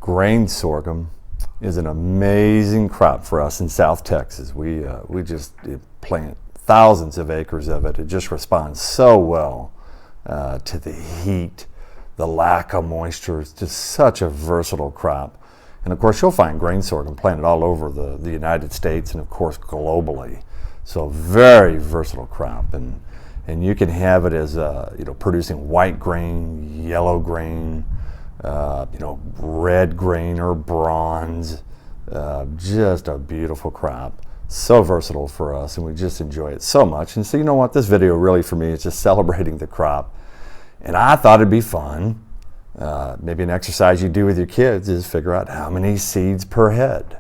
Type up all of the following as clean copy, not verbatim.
Grain sorghum is an amazing crop for us in South Texas. We just plant thousands of acres of it. It just responds so well to the heat, the lack of moisture. It's just such a versatile crop. And of course, you'll find grain sorghum planted all over the United States and of course globally. So very versatile crop, and you can have it as producing white grain, yellow grain, red grain or bronze. Just a beautiful crop. So versatile for us, and we just enjoy it so much. And so you know what, this video really for me is just celebrating the crop. And I thought it'd be fun. Maybe an exercise you do with your kids is figure out how many seeds per head.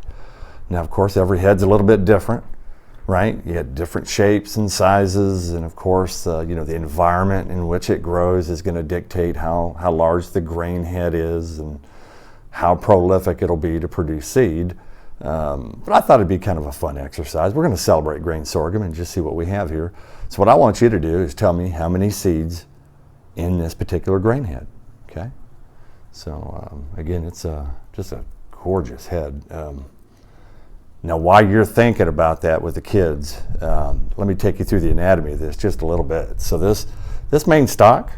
Now of course every head's a little bit different, right? You have different shapes and sizes, and of course the environment in which it grows is going to dictate how large the grain head is and how prolific it'll be to produce seed. But I thought it'd be kind of a fun exercise. We're going to celebrate grain sorghum and just see what we have here. So what I want you to do is tell me how many seeds in this particular grain head. Okay? So again, it's just a gorgeous head. Now while you're thinking about that with the kids, let me take you through the anatomy of this just a little bit. So this main stalk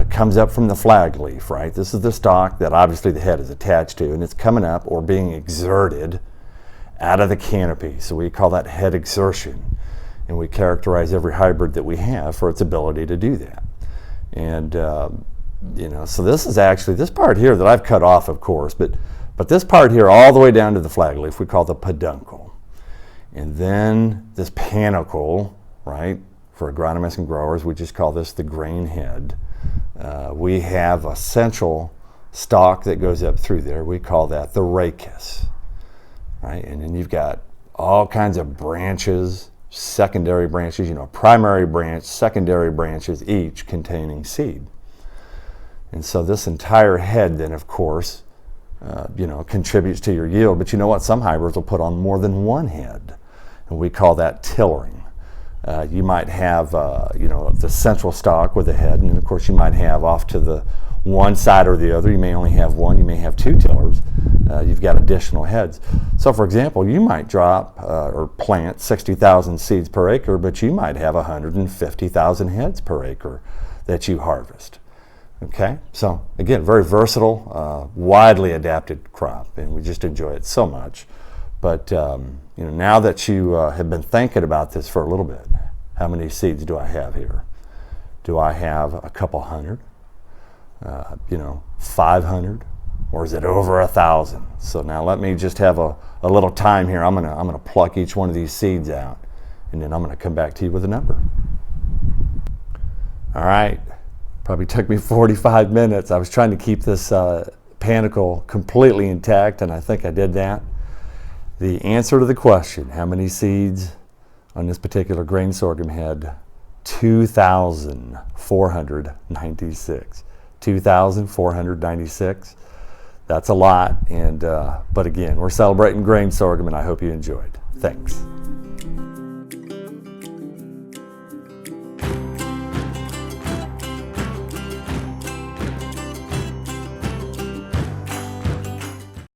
comes up from the flag leaf, right? This is the stalk that obviously the head is attached to, and it's coming up or being exerted out of the canopy. So we call that head exertion, and we characterize every hybrid that we have for its ability to do that. And so this is actually this part here that I've cut off, of course, but this part here all the way down to the flag leaf we call the peduncle. And then this panicle, right, for agronomists and growers, we just call this the grain head. We have a central stalk that goes up through there. We call that the rachis, right? And then you've got all kinds of branches, secondary branches, primary branch, secondary branches, each containing seed. And so this entire head then, of course, contributes to your yield. But you know what? Some hybrids will put on more than one head, and we call that tillering. You might have, the central stalk with a head, and of course you might have off to the one side or the other. You may only have one, you may have two tillers. You've got additional heads. So for example, you might drop or plant 60,000 seeds per acre, but you might have 150,000 heads per acre that you harvest. Okay, so again, very versatile, widely adapted crop, and we just enjoy it so much. But now that you have been thinking about this for a little bit, how many seeds do I have here? Do I have a couple hundred? 500? Or is it over 1,000? So now let me just have a little time here. I'm gonna pluck each one of these seeds out, and then I'm gonna come back to you with a number. All right. Probably took me 45 minutes. I was trying to keep this panicle completely intact, and I think I did that. The answer to the question, how many seeds on this particular grain sorghum head? 2,496. 2,496. That's a lot, and but again, we're celebrating grain sorghum, and I hope you enjoyed. Thanks.